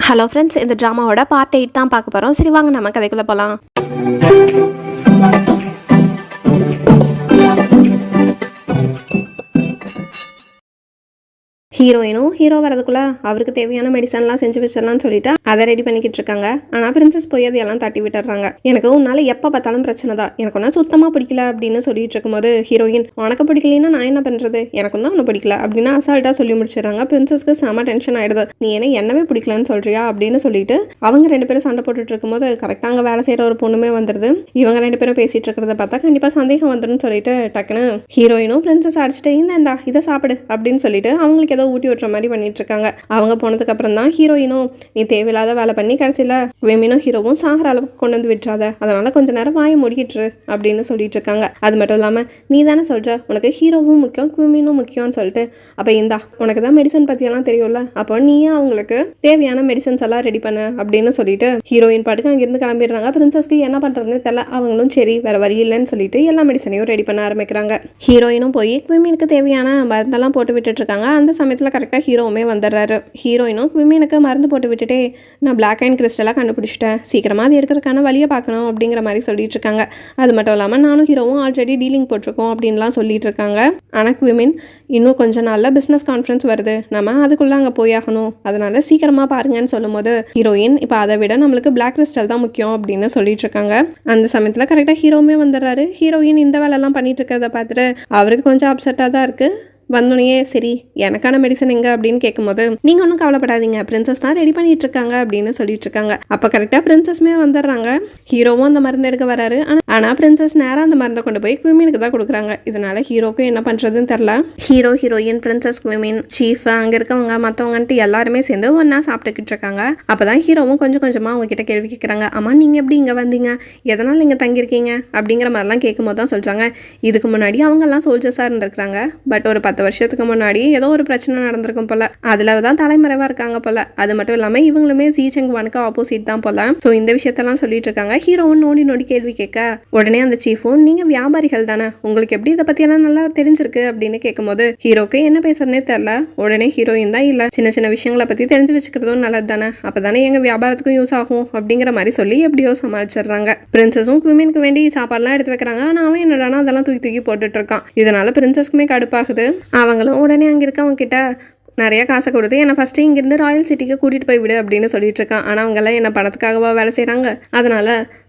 Hello friends, இந்த ட்ராமாவோட part 8 தான் பார்க்க போகிறோம். சரி வாங்க நம்ம கதைக்குள்ளே போகலாம். ஹீரோயினும் ஹீரோ வரதுக்குள்ளே அவருக்கு தேவையான மெடிசன்லாம் செஞ்சு வச்சிடலாம்னு சொல்லிட்டு அதை ரெடி பண்ணிக்கிட்டு இருக்காங்க. ஆனால் பிரின்சஸ் போய் அதையெல்லாம் தட்டி விட்டுறாங்க. எனக்கு உன்னால எப்போ பார்த்தாலும் பிரச்சனை தான், எனக்கு ஒன்றும் சுத்தமாக பிடிக்கல அப்படின்னு சொல்லிட்டு இருக்கும்போது ஹீரோயின், உனக்கு பிடிக்கலன்னா நான் என்ன பண்ணுறது, எனக்கும் தான் ஒன்றும் பிடிக்கல அப்படின்னு அசால்ட்டாக சொல்லி முடிச்சிடறாங்க. பிரின்சஸ்க்கு செம டென்ஷன் ஆகிடுது. நீ என்ன என்னவே பிடிக்கலன்னு சொல்றியா அப்படின்னு சொல்லிட்டு அவங்க ரெண்டு பேரும் சண்டை போட்டுட்டு இருக்கும்போது கரெக்டாக அங்கே வேலை செய்கிற ஒரு பொண்ணுமே வந்துடுது. இவங்க ரெண்டு பேரும் பேசிட்டு இருக்கிறத பார்த்தா கண்டிப்பாக சந்தேகம் வந்துடும் சொல்லிட்டு டக்குன்னு ஹீரோயினும் பிரின்சஸ் அடிச்சுட்டு இந்தா இதை சாப்பிடு அப்படின்னு சொல்லிட்டு அவங்களுக்கு ஏதோ ஊட்டி விட்டுற மாதிரி பண்ணிட்டு இருக்காங்க. அவங்க போனதுக்கு அப்புறம் தான் ஹீரோயினும், நீ தேவையில்லாத வேலை பண்ணி கடைசியில் விமினும் ஹீரோவும் சாகிற அளவுக்கு கொண்டு வந்து விட்டுறாத, அதனால கொஞ்ச நேரம் வாயை முடிக்கிட்டு அப்படின்னு சொல்லிட்டு இருக்காங்க. அது மட்டும் இல்லாமல் நீ தானே சொல்ற உனக்கு ஹீரோவும் முக்கியம் விமினும் முக்கியம்னு சொல்லிட்டு, அப்போ இந்தா உனக்கு தான் மெடிசன் பற்றியெல்லாம் தெரியும்ல, அப்போ நீயே அவங்களுக்கு தேவையான மெடிசன்ஸ் எல்லாம் ரெடி பண்ண அப்படின்னு சொல்லிட்டு ஹீரோயின் பாட்டுக்கு அங்கிருந்து கிளம்பிடுறாங்க. பிரின்சஸ்க்கு என்ன பண்ணுறதுன்னு தெரியல. அவங்களும் சரி வேற வழி இல்லைன்னு சொல்லிட்டு எல்லா மெடிசனையும் ரெடி பண்ண ஆரம்பிக்கிறாங்க. ஹீரோயினும் போய் விமினுக்கு தேவையான மருந்தெல்லாம் போட்டு விட்டுட்டு இருக்காங்க. அந்த சமயத்தில் கரெக்டாக ஹீரோவுமே வந்துடுறாரு. ஹீரோயினும் விமினுக்கு மருந்து போட்டு விட்டுட்டே, நான் பிளாக் அண்ட் கிறிஸ்டலாக கண்டுபிடிச்சிட்டேன், சீக்கிரமாக அது எடுக்கிறதுக்கான வழியை பார்க்கணும் அப்படிங்கிற மாதிரி சொல்லிட்டு இருக்காங்க. அது மட்டும் இல்லாமல் நானும் ஹீரோவும் ஆல்ரெடி டீலிங் போட்டிருக்கோம் அப்படின்லாம் சொல்லிட்டு இருக்காங்க. ஆனால் விமின், இன்னும் கொஞ்ச நாளில் பிஸ்னஸ் கான்ஃபரன்ஸ் வருது, நம்ம அதுக்குள்ளே அங்கே போயாகணும், அதனால சீக்கிரமாக பாருங்கன்னு சொல்லும் போது ஹீரோயின், இப்போ அதை விட நம்மளுக்கு பிளாக் கிறிஸ்டல் தான் முக்கியம் அப்படின்னு சொல்லிட்டு இருக்காங்க. அந்த சமயத்தில் கரெக்டாக ஹீரோவுமே வந்துடுறாரு. ஹீரோயின் இந்த வேலைலாம் பண்ணிட்டு இருக்கிறத பார்த்துட்டு அவருக்கு கொஞ்சம் அப்செட்டாக தான் இருக்குது. வந்தோடனே சரி எனக்கான மெடிசன் எங்கே அப்படின்னு கேட்கும்போது, நீங்கள் ஒன்றும் கவலைப்படாதீங்க, பிரின்சஸ் தான் ரெடி பண்ணிட்டு இருக்காங்க அப்படின்னு சொல்லிட்டு இருக்காங்க. அப்போ கரெக்டாக பிரின்சஸ்மே வந்துடுறாங்க. ஹீரோவும் அந்த மருந்து எடுக்க வராரு. ஆனால் பிரின்சஸ் நேராக அந்த மருந்தை கொண்டு போய் விமினுக்கு தான் கொடுக்குறாங்க. இதனால ஹீரோக்கும் என்ன பண்ணுறதுன்னு தெரில. ஹீரோ ஹீரோயின் பிரின்சஸ் விமின் சீஃப் அங்கே இருக்கவங்க மற்றவங்கன்ட்டு எல்லாருமே சேர்ந்து ஒன்றா சாப்பிட்டுக்கிட்டு இருக்காங்க. அப்போ தான் ஹீரோவும் கொஞ்சம் கொஞ்சமாக அவங்க கிட்ட கேள்வி கேட்குறாங்க. அம்மா நீங்கள் எப்படி இங்கே வந்தீங்க, எதனால் இங்கே தங்கியிருக்கீங்க அப்படிங்கிற மாதிரிலாம் கேட்கும்போது தான் சொல்கிறாங்க, இதுக்கு முன்னாடி அவங்கெல்லாம் சோல்ஜர்ஸாக இருந்திருக்காங்க, பட் ஒரு 10 வருஷத்துக்கு முன்னாடி ஏதோ ஒரு பிரச்சனை நடந்திருக்கும் போல, அதுல தான் தலைமறைவா இருக்காங்க போல. அது மட்டும் இல்லாம இவங்களுமே ஜி செங்வானுக்கு ஆப்போசிட் தான் போல. சோ இந்த விஷயத்தெல்லாம் சொல்லிட்டு இருக்காங்க. ஹீரோவும் நோண்டி நோண்டி கேள்வி கேட்க உடனே அந்த சீஃபும், நீங்க வியாபாரிகள் தானே, உங்களுக்கு எப்படி இதை பத்தி எல்லாம் நல்லா தெரிஞ்சிருக்கு அப்படின்னு கேட்கும்போது ஹீரோக்கு என்ன பேசுறதுனே தெரியல. உடனே ஹீரோயின் தான், இல்ல சின்ன சின்ன விஷயங்களை பத்தி தெரிஞ்சு வச்சுக்கிறதும் நல்லது தானே, அப்பதானே எங்க வியாபாரத்துக்கும் யூஸ் ஆகும் அப்படிங்கிற மாதிரி சொல்லி எப்படியோ சமாளிச்சிடுறாங்க. பிரின்சஸும் விமினுக்கு வேண்டி சாப்பாடுலாம் எடுத்து வைக்கிறாங்க. ஆனா அவன் என்னடானா அதெல்லாம் தூக்கி தூக்கி போட்டுட்டு இருக்கான். இதனால பிரின்சஸ்க்குமே கடுப்பாகுது. அவங்களும் உடனே அங்கே இருக்கவங்க கிட்ட நிறைய காசை கொடுத்து என்னை ஃபஸ்ட்டு இங்கேருந்து ராயல் சிட்டிக்கு கூட்டிகிட்டு போய் விடு அப்படின்னு சொல்லிட்டு இருக்கான். ஆனால் அவங்கெல்லாம் என்ன பணத்துக்காகவா வேலை செய்கிறாங்க. அதனால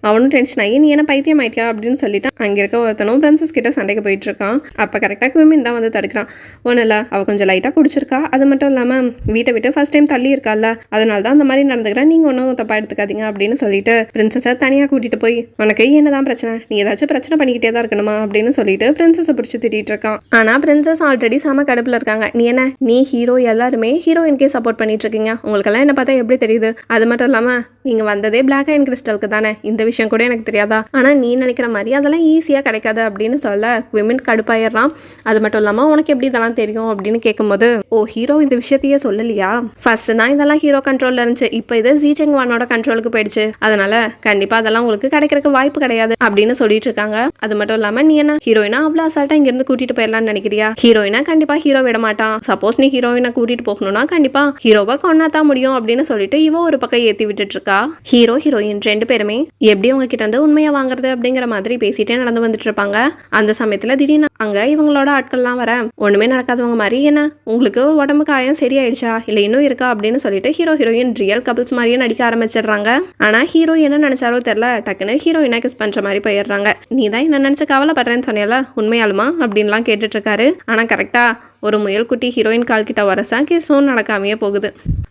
அவனும் டென்ஷன் ஆகி, நீ என்ன பைத்தியம் ஆயிட்டியா அப்படின்னு சொல்லிட்டு அங்கே இருக்க ஒருத்தனும் பிரின்சஸ் கிட்ட சண்டைக்கு போயிட்டு இருக்கான். அப்போ கரெக்டாக விமின் தான் வந்து தடுக்கிறான். ஒன்றும் இல்லை, அவள் கொஞ்சம் லைட்டாக குடிச்சிருக்கா, அது மட்டும் இல்லாமல் வீட்டை விட்டு ஃபர்ஸ்ட் டைம் தள்ளி இருக்கால, அதனால தான் அந்த மாதிரி நடந்துக்கிறேன், நீங்கள் ஒன்றும் தப்பாக எடுத்துக்காதீங்க அப்படின்னு சொல்லிட்டு பிரின்சஸை தனியாக கூட்டிகிட்டு போய், உனக்கு என்னதான் பிரச்சனை, நீ ஏதாச்சும் பிரச்சனை பண்ணிக்கிட்டே தான் இருக்கணுமா அப்படின்னு சொல்லிட்டு பிரின்சஸை பிடிச்சி திட்டிகிட்டு இருக்கான். ஆனால் பிரின்சஸ் ஆல்ரெடி செம கடுப்பில் இருக்காங்க. நீ ஹீரோ எல்லாருமே ஹீரோயின்கே சப்போர்ட் பண்ணிட்டு இருக்கீங்க, உங்களுக்கெல்லாம் என்ன பார்த்தா எப்படி தெரியுது, அது மட்டும் இல்லாமல் நீங்கள் வந்ததே பிளாக் அண்ட் கிறிஸ்டலுக்கு தானே, இந்த விஷயம் கூட எனக்கு தெரியாதா, ஆனால் நீ நினைக்கிற மாதிரி அதெல்லாம் ஈஸியாக கிடைக்காது அப்படின்னு சொல்ல விமன் கடுப்பாயிடுறான். அது மட்டும் இல்லாமல் உனக்கு எப்படி இதெல்லாம் தெரியும் அப்படின்னு கேட்கும்போது, ஓ ஹீரோ இந்த விஷயத்தையே சொல்லலையா, ஃபர்ஸ்ட் தான் இதெல்லாம் ஹீரோ கண்ட்ரோலில் இருந்துச்சு, இப்போ இது ஜி செங்வானோட கண்ட்ரோலுக்கு போயிடுச்சு, அதனால கண்டிப்பாக அதெல்லாம் உங்களுக்கு கிடைக்கிறதுக்கு வாய்ப்பு கிடையாது அப்படின்னு சொல்லிட்டு இருக்காங்க. அது மட்டும் இல்லாமல் நீ என்ன ஹீரோயினா அவ்வளோ அசால்ட்டா இங்கிருந்து கூட்டிட்டு போயிடலாம்னு நினைக்கிறியா, ஹீரோயினா கண்டிப்பாக ஹீரோ விட மாட்டான், சப்போஸ் நீ ஹீரோயினை கூட்டிட்டு போகணும்னா கண்டிப்பா ஹீரோவை கொண்டாதான் முடியும் அப்படின்னு சொல்லிட்டு இவ ஒரு பக்கம் ஏற்றி விட்டுட்டு இருக்கா. ஹீரோ ஹீரோயின் ரெண்டு பேருமே எப்படி அவங்க கிட்ட இருந்து உண்மையா வாங்குறது அப்படிங்கிற மாதிரி பேசிட்டே நடந்து வந்துட்டு இருப்பாங்க. அந்த சமயத்துல திடீர்னு அங்க இவங்களோட ஆட்கள்லாம் வர, ஒண்ணுமே நடக்காதவங்க மாதிரி, என்ன உங்களுக்கு உடம்பு காயம் சரியாயிடுச்சா இல்ல இன்னும் இருக்கா அப்படின்னு சொல்லிட்டு ஹீரோ ஹீரோயின் ரியல் கபிள்ஸ் மாதிரியே நடிக்க ஆரம்பிச்சிடுறாங்க. ஆனா ஹீரோ என்ன நினைச்சாரோ தெரியல, டக்குன்னு ஹீரோயினா கிஸ் பண்ற மாதிரி போயிடுறாங்க. நீ தான் என்ன நினைச்சு கவலைப்படுறேன்னு சொன்னியல, உண்மையாலுமா அப்படின்லாம் கேட்டுட்டு இருக்காரு. ஆனா கரெக்டா ஒரு முயல் குட்டி ஹீரோயின் கால் கிட்ட வரசா கிஸும் நடக்காமையே போகுது.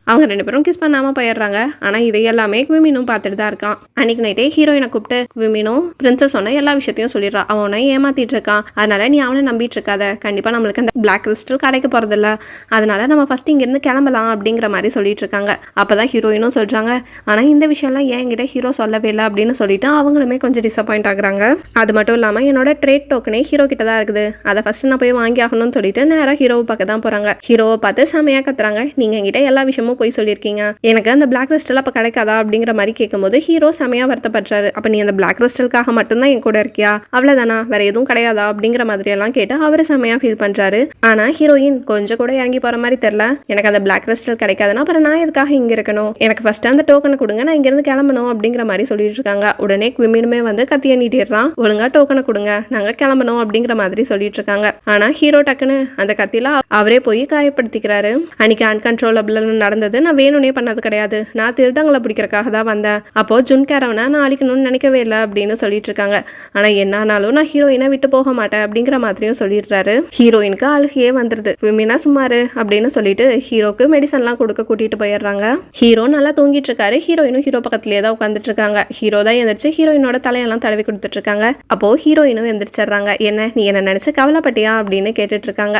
அவங்க ரெண்டு பேரும் கிஸ் பண்ணாம போயிடுறாங்க. ஆனா இதையெல்லாமே விமினும் பார்த்துட்டு தான் இருக்கான். அன்னைக்கு நைட்டே ஹீரோயினை கூப்பிட்டு விமினும் பிரின்சஸ் சொன்ன எல்லா விஷயத்தையும் சொல்லிடுறான். அவனை ஏமாத்திட்டு இருக்கான், அதனால நீ அவனை நம்பிட்டு இருக்காத, கண்டிப்பா நம்மளுக்கு அந்த பிளாக் கிறிஸ்டல் கிடைக்க போறதில்ல, அதனால நம்ம ஃபர்ஸ்ட் இங்க இருந்து கிளம்பலாம் அப்படிங்கிற மாதிரி சொல்லிட்டு இருக்காங்க. அப்பதான் ஹீரோயினும் சொல்றாங்க, ஆனா இந்த விஷயம்லாம் என்கிட்ட ஹீரோ சொல்லவே இல்லை அப்படின்னு சொல்லிட்டு அவங்களுமே கொஞ்சம் டிசப்பாயிண்ட் ஆகுறாங்க. அது மட்டும் இல்லாம என்னோட ட்ரேட் டோக்கனே ஹீரோ கிட்ட தான் இருக்குது, அதை ஃபர்ஸ்ட் நான் போய் வாங்கி ஆகணும்னு சொல்லிட்டு நேரம் ஹீரோவை பார்க்க தான் போறாங்க. ஹீரோவை பார்த்து செமையா கத்துறாங்க, நீங்க என்கிட்ட எல்லா விஷயமும் போய் சொல்லியிருக்கீங்க, எனக்கு அந்த பிளாக் கிறிஸ்டல் அப்ப கிடைக்காதா அப்படிங்கிற மாதிரி கேட்கும்போது ஹீரோ செமையா வருத்தப்படுறாரு. அப்ப நீ அந்த பிளாக் கிறிஸ்டலுக்காக மட்டும்தான் என் கூட இருக்கியா, அவ்வளவுதானா, வேற எதுவும் கிடையாதா அப்படிங்கிற மாதிரி எல்லாம் கேட்டு அவரு செமையா ஃபீல் பண்றாரு. ஆனா ஹீரோயின் கொஞ்சம் கூட இறங்கி போற மாதிரி தெரியல. எனக்கு அந்த பிளாக் கிறிஸ்டல் கிடைக்காதுன்னா அப்புறம் நான் எதுக்காக இங்க இருக்கணும், எனக்கு ஃபர்ஸ்ட் அந்த டோக்கனை கொடுங்க, நான் இங்க இருந்து கிளம்பணும் அப்படிங்கிற மாதிரி சொல்லிட்டு இருக்காங்க. உடனே குவிமினுமே வந்து கத்திய நீட்டிடுறான். ஒழுங்கா டோக்கனை கொடுங்க, நாங்க கிளம்பணும் அப்படிங்கிற மாதிரி சொல்லிட்டு இருக்காங்க. ஆனா ஹீரோ டக்குன்னு அந்த கத்தியில அவரே போய் காயப்படுத்திக்கிறாரு. அன்னைக்கு அன்கன்ட்ரோலபிள் நடந்தது நான் வேணும்னே பண்ணது கிடையாது, நான் திருடங்களை பிடிக்கிறதுக்காக தான் வந்தேன். அப்போ ஜுன்கேரவனை நான் அழிக்கணும்னு நினைக்கவே இல்லை அப்படின்னு சொல்லிட்டு இருக்காங்க. ஆனா என்ன ஆனாலும் நான் ஹீரோயினை விட்டு போக மாட்டேன் அப்படிங்கிற மாதிரியும் சொல்லிடுறாரு. ஹீரோயினுக்கு அழுகையே வந்துருது. விமினா சும்மாரு அப்படின்னு சொல்லிட்டு ஹீரோக்கு மெடிசன்லாம் கொடுக்க கூட்டிட்டு போயிடுறாங்க. ஹீரோ நல்லா தூங்கிட்டு இருக்காரு. ஹீரோயினும் ஹீரோ பக்கத்துலயே தான் உட்காந்துட்டு இருக்காங்க. ஹீரோ தான் எந்திரிச்சு ஹீரோயினோட தலையெல்லாம் தடவி கொடுத்துட்டு இருக்காங்க. அப்போ ஹீரோயினும் எந்திரிச்சிடுறாங்க. என்ன நீ என்ன நினைச்சு கவலைப்பட்டியா அப்படின்னு கேட்டுட்டு இருக்காங்க.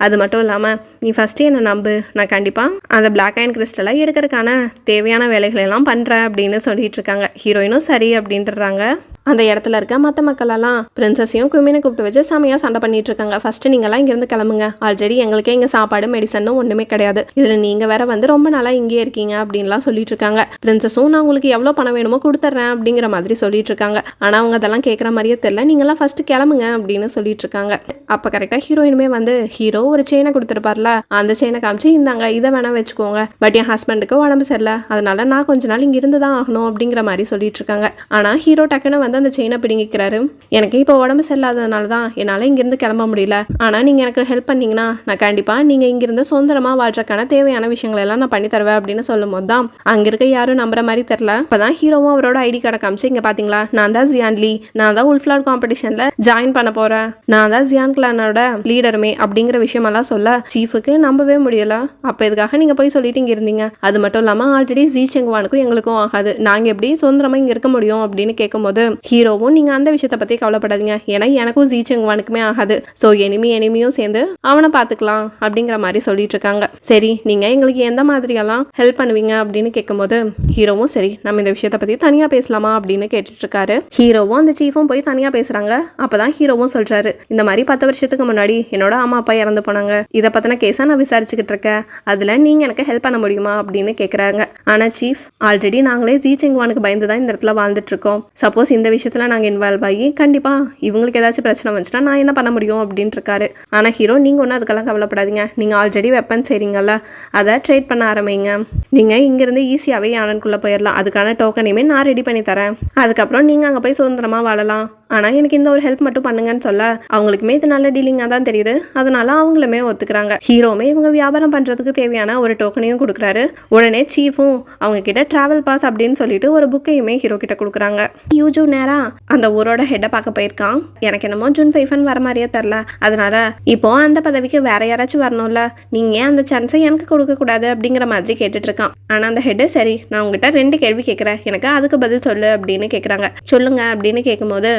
அது மட்டும் இல்லாம நீ ஃபர்ஸ்ட் என்ன நம்பு, நான் கண்டிப்பா அந்த பிளாக் அயன் கிறிஸ்டலை எடுக்கிறதுக்கான தேவையான வேலைகளை எல்லாம் பண்றேன் அப்படின்னு சொல்லிட்டு இருக்காங்க. ஹீரோயினும் சரி அப்படின்றாங்க. அந்த இடத்துல இருக்க மற்ற மக்களெல்லாம் பிரின்சஸையும் குமினை கூப்பிட்டு வச்சு செமையாக சண்டை பண்ணிட்டு இருக்காங்க. ஃபர்ஸ்ட் நீங்கள்லாம் இங்கேருந்து கிளம்புங்க, ஆல்ரெடி எங்களுக்கே இங்கே சாப்பாடு மெடிசனும் ஒன்றுமே கிடையாது, இதில் நீங்கள் வேற வந்து ரொம்ப நாளாக இங்கே இருக்கீங்க அப்படின்லாம் சொல்லிட்டு இருக்காங்க. பிரின்சஸும் நான் உங்களுக்கு எவ்வளோ பணம் வேணுமோ கொடுத்துட்றேன் அப்படிங்கிற மாதிரி சொல்லிட்டு இருக்காங்க. ஆனால் அவங்க அதெல்லாம் கேட்குற மாதிரியே தெரியல. நீங்களாம் ஃபர்ஸ்ட் கிளம்புங்க அப்படின்னு சொல்லிட்டு இருக்காங்க. அப்போ கரெக்டாக ஹீரோயினுமே வந்து ஹீரோ ஒரு செயினை கொடுத்துருப்பார்ல, அந்த செயினை காமிச்சு இந்தாங்க இதை வேணா வச்சுக்கோங்க, பட் என் ஹஸ்பண்டுக்கு உடம்பு சரியில்லை, அதனால நான் கொஞ்ச நாள் இங்கே இருந்து தான் ஆகணும் அப்படிங்கிற மாதிரி சொல்லிட்டு இருக்காங்க. ஆனால் ஹீரோ டக்குன்னு வந்து அந்த செயினை பிடிங்கிக்கிறாரு. எனக்கு இப்போ உடம்பு சரியில்லாததுனால தான் என்னால் இங்கிருந்து கிளம்ப முடியல, ஆனால் நீங்கள் எனக்கு ஹெல்ப் பண்ணீங்கன்னா நான் கண்டிப்பாக நீங்கள் இங்கிருந்து சொந்தமாக வாழ்றதுக்கான தேவையான விஷயங்கள் எல்லாம் நான் பண்ணி தருவேன் அப்படின்னு சொல்லும் போது தான் அங்கே இருக்க யாரும் நம்புற மாதிரி தெரில. அப்போதான் ஹீரோவும் அவரோட ஐடி கார்டை காமிச்சு இங்கே பார்த்தீங்களா, நான் தான் ஜியான்லி, நான் தான் உல்ஃப்ளாட் காம்படிஷனில் ஜாயின் பண்ண போகிறேன், நான் தான் ஜியான் கிளானோட லீடருமே அப்படிங்கிற விஷயமெல்லாம் சொல்ல சீஃபுக்கு நம்பவே முடியல. அப்போ இதுக்காக நீங்கள் போய் சொல்லிட்டு இங்கே இருந்தீங்க, அது மட்டும் இல்லாமல் ஆல்ரெடி ஜி செங்வானுக்கும் எங்களுக்கும் ஆகாது, நாங்கள் எப்படி சுதந்திரமாக இங்கே இருக்க முடியும் அப்படின்னு கேட்கும்போது ஹீரோவும் நீங்க அந்த விஷயத்தை பத்தி கவலைப்படாதீங்க, ஏன்னா எனக்கும் ஜி செங்வானுக்குமே ஆகாது, ஸோ எனிமியும் சேர்ந்து அவனை பார்த்துக்கலாம் அப்படிங்கிற மாதிரி சொல்லிட்டு இருக்காங்க. சரி நீங்க எங்களுக்கு எந்த மாதிரியெல்லாம் ஹெல்ப் பண்ணுவீங்க அப்படின்னு கேட்கும்போது ஹீரோவும் சரி நம்ம இந்த விஷயத்தை பத்தி தனியா பேசலாமா அப்படின்னு கேட்டுட்டு இருக்காரு. ஹீரோவும் அந்த சீஃபும் போய் தனியா பேசுறாங்க. அப்பதான் ஹீரோவும் சொல்றாரு, இந்த மாதிரி 10 வருஷத்துக்கு முன்னாடி என்னோட அம்மா அப்பா இறந்து போனாங்க, இதை பத்தின கேஸா நான் விசாரிச்சுக்கிட்டு இருக்கேன், அதுல நீங்க எனக்கு ஹெல்ப் பண்ண முடியுமா அப்படின்னு கேட்குறாங்க. ஆனா சீஃப் ஆல்ரெடி நாங்களே ஜி செங்வானுக்கு பயந்து தான் இந்த இடத்துல வாழ்ந்துட்டு இருக்கோம், சப்போஸ் இந்த விஷயத்துல நாங்கள் இன்வால்வ் ஆகி கண்டிப்பா இவங்களுக்கு ஏதாச்சும் பிரச்சனை வந்துச்சுன்னா நான் என்ன பண்ண முடியும் அப்படின்ட்டு இருக்காரு. ஆனா ஹீரோ நீங்க ஒன்றும் அதுக்கெல்லாம் கவலைப்படாதீங்க, நீங்க ஆல்ரெடி வெப்பன் செய்றீங்கல்ல, அதை ட்ரேட் பண்ண ஆரம்பிங்க, நீங்க இங்கிருந்து ஈஸியாவே யானனுக்குள்ள போயிடலாம், அதுக்கான டோக்கனையுமே நான் ரெடி பண்ணி தரேன், அதுக்கப்புறம் நீங்க அங்க போய் சுதந்திரமா வாழலாம், ஆனா எனக்கு இந்த ஒரு ஹெல்ப் மட்டும் பண்ணுங்கன்னு சொல்ல அவங்களுக்குமே இது நல்ல டீலிங்கா தான் தெரியுது. அதனால அவங்களுமே ஒத்துக்கிறாங்க. ஹீரோமே இவங்க வியாபாரம் பண்றதுக்கு தேவையான ஒரு டோக்கனையும் கொடுக்குறாரு. உடனே சீஃபும் அவங்க கிட்ட டிராவல் பாஸ் அப்படின்னு சொல்லிட்டு ஒரு புக்கையுமே ஹீரோ கிட்ட கொடுக்குறாங்க. யூஜு நேரா அந்த ஊரோட ஹெட்டை பார்க்க போயிருக்கான். எனக்கு என்னமோ ஜூன் 5 வர மாதிரியே தெரில, அதனால இப்போ அந்த பதவிக்கு வேற யாராச்சும் வரணும்ல, நீங்க ஏன் அந்த சான்ஸை எனக்கு கொடுக்க கூடாது அப்படிங்கிற மாதிரி கேட்டுட்டு இருக்கான். ஆனா அந்த ஹெட்டு சரி நான் உங்ககிட்ட 2 கேள்வி கேட்கிறேன், எனக்கு அதுக்கு பதில் சொல்லு அப்படின்னு கேட்குறாங்க. சொல்லுங்க அப்படின்னு கேட்கும்போது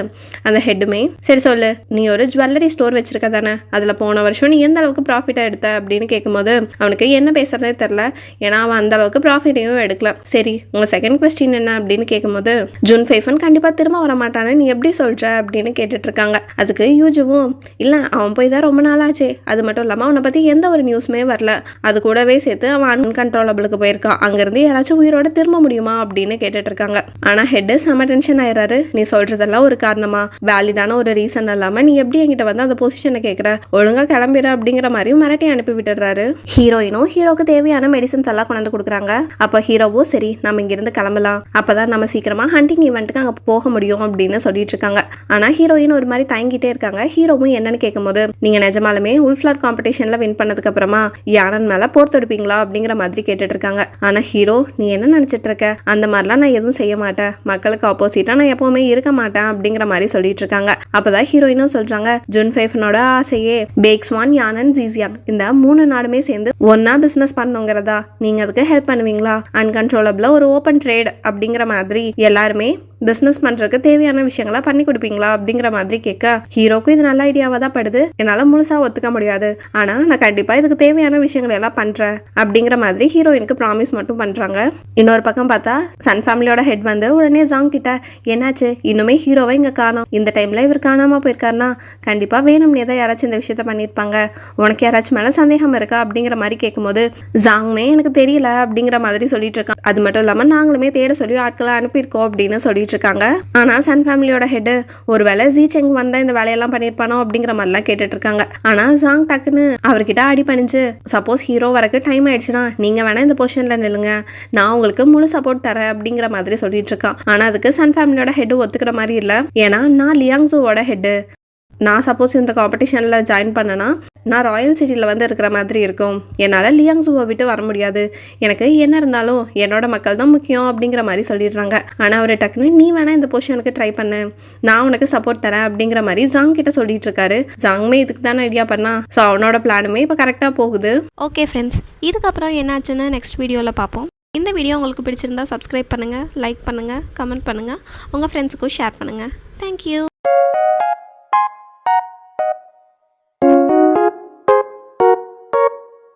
அந்த ஹெட்டுமே சரி சொல்லு, நீ ஒரு ஜுவல்லரி ஸ்டோர் வச்சிருக்க தானே, அதுல போன வருஷம் நீ எந்த அளவுக்கு ப்ராஃபிட்டா எடுத்த அப்படின்னு கேட்கும்போது அவனுக்கு என்ன பேசுறதே தெரியல, ஏன்னா அவன் அந்த அளவுக்கு ப்ராஃபிட்டையும் எடுக்கல. சரி உங்க செகண்ட் கொஸ்டின் என்ன அப்படின்னு கேட்கும்போது ஜூன் 5 கண்டிப்பா திரும்ப வர மாட்டானு நீ எப்படி சொல்ற அப்படின்னு கேட்டுட்டு இருக்காங்க. அதுக்கு யூஜுவும் இல்ல அவன் போய் தான் ரொம்ப நாள் ஆச்சு, அது மட்டும் இல்லாம அவனை பத்தி எந்த ஒரு நியூஸுமே வரல, அது கூடவே சேர்த்து அவன் அன்கன்ட்ரோலபிளுக்கு போயிருக்கான், அங்கிருந்து யாராச்சும் உயிரோட திரும்ப முடியுமா அப்படின்னு கேட்டுட்டு இருக்காங்க. ஆனா ஹெட் செம டென்ஷன் ஆயிடுறாரு. நீ சொல்றதெல்லாம் ஒரு காரணமா, வேலிடான ஒரு ரீசன் இல்லாம நீ எப்படி என்கிட்ட வந்து அந்த பொசிஷனை கேட்குற, ஒழுங்கா கிளம்பிட அப்படிங்கிற மாதிரி மிரட்டி அனுப்பி விட்டுறாரு. ஹீரோயினும் ஹீரோக்கு தேவையான மெடிசன்ஸ் எல்லாம் கொண்டு வந்து கொடுக்குறாங்க. அப்போ ஹீரோவும் சரி நம்ம இங்கிருந்து கிளம்பலாம், அப்பதான் நம்ம சீக்கிரமா ஹண்டிங் ஈவெண்ட்டுக்கு அங்க போக முடியும் அப்படின்னு சொல்லிட்டு இருக்காங்க. ஆனா ஹீரோயின் ஒரு மாதிரி தயங்கிட்டே இருக்காங்க. ஹீரோவும் என்னன்னு கேட்கும்போது நீங்க நிஜமாலுமே உல்ஃப்ளாட் காம்படிஷன்ல வின் பண்ணதுக்கு அப்புறமா யானன் மேல போர் தொடுப்பீங்களா அப்படிங்கிற மாதிரி கேட்டுட்டு இருக்காங்க. ஆனா ஹீரோ நீ என்ன நினைச்சிட்டு இருக்க, அந்த மாதிரிலாம் நான் எதுவும் செய்ய மாட்டேன், மக்களுக்கு ஆப்போசிட்டா நான் எப்பவுமே இருக்க மாட்டேன் அப்படிங்கிற மாதிரி சொல்லிட்டு இருக்காங்க. அப்பதான் ஹீரோயினும் சொல்றாங்க ஜூன் 5 ஆசையே பேக்ஸ்வான் யானன் ஜீசியாங் இந்த 3 நாடுமே சேர்ந்து ஒன்னா பிசினஸ் பண்ணுங்கிறதா, நீங்க அதுக்கு ஹெல்ப் பண்ணுவீங்களா, அன்கன்ட்ரோலபிளா ஒரு ஓப்பன் ட்ரேட் அப்படிங்கிற மாதிரி எல்லாருமே பிஸ்னஸ் பண்ணுறதுக்கு தேவையான விஷயங்களா பண்ணி கொடுப்பீங்களா அப்படிங்கிற மாதிரி கேட்க ஹீரோக்கும் இது நல்ல ஐடியாவாக தான் படுது. என்னால் முழுசாக ஒத்துக்க முடியாது, ஆனால் நான் கண்டிப்பாக இதுக்கு தேவையான விஷயங்கள் எல்லாம் பண்ணுறேன் அப்படிங்கிற மாதிரி ஹீரோயினுக்கு ப்ராமிஸ் மட்டும் பண்ணுறாங்க. இன்னொரு பக்கம் பார்த்தா சன் ஃபேமிலியோட ஹெட் வந்து உடனே ஜாங் கிட்ட என்னாச்சு இன்னுமே ஹீரோவை இங்கே காணோம், இந்த டைமில் இவர் காணாமல் போயிருக்காருன்னா கண்டிப்பாக வேணும்னே தான் யாராச்சும் இந்த விஷயத்த பண்ணியிருப்பாங்க, உனக்கு யாராச்சும் மேலே சந்தேகம் இருக்கா அப்படிங்கிற மாதிரி கேட்கும்போது ஜாங்குமே எனக்கு தெரியல அப்படிங்கிற மாதிரி சொல்லிட்டு இருக்கான். அது மட்டும் இல்லாமல் நாங்களுமே தேட சொல்லி ஆட்களை அனுப்பியிருக்கோம் அப்படின்னு சொல்லிட்டு இருக்காங்க. ஆனால் சன் ஃபேமிலியோட ஹெட் ஒருவேளை ஜி செங் வந்தா இந்த வேலையெல்லாம் பண்ணியிருப்பானோ அப்படிங்கிற மாதிரிலாம் கேட்டுட்டு இருக்காங்க. ஆனால் ஜாங் டக்குன்னு அவர்கிட்ட அடி பண்ணிச்சு, சப்போஸ் ஹீரோ வரக்கு டைம் ஆயிடுச்சுன்னா நீங்க வேணா இந்த பொசிஷன்ல நில்லுங்க, நான் உங்களுக்கு முழு சப்போர்ட் தரேன் அப்படிங்கிற மாதிரி சொல்லிட்டு இருக்கான். ஆனால் அதுக்கு சன் ஃபேமிலியோட ஹெட் ஒத்துக்கிற மாதிரி இல்லை. ஏன்னா நான் லியாங்ஸுவோட ஹெட், நான் சப்போஸ் இந்த காம்படிஷனில் ஜாயின் பண்ணனா நான் ராயல் சிட்டியில் வந்து இருக்கிற மாதிரி இருக்கும், என்னால் லியாங்ஸுவை விட்டு வர முடியாது, எனக்கு என்ன இருந்தாலும் என்னோட மக்கள் தான் முக்கியம் அப்படிங்கிற மாதிரி சொல்லிடுறாங்க. ஆனால் அவர் டக்குன்னு நீ வேணா இந்த பொசிஷனுக்கு ட்ரை பண்ணு, நான் உனக்கு சப்போர்ட் தரேன் அப்படிங்கிற மாதிரி ஜாங் கிட்ட சொல்லிட்டு இருக்காரு. ஜாங்குமே இதுக்கு தானே ஐடியா பண்ணா, ஸோ அவனோட பிளானுமே இப்போ கரெக்டாக போகுது. ஓகே ஃப்ரெண்ட்ஸ், இதுக்கப்புறம் என்னாச்சுன்னு நெக்ஸ்ட் வீடியோவில் பார்ப்போம். இந்த வீடியோ உங்களுக்கு பிடிச்சிருந்தா சப்ஸ்கிரைப் பண்ணுங்கள், லைக் பண்ணுங்கள், கமெண்ட் பண்ணுங்கள், உங்கள் ஃப்ரெண்ட்ஸுக்கும் ஷேர் பண்ணுங்கள். தேங்க்யூ.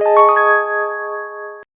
you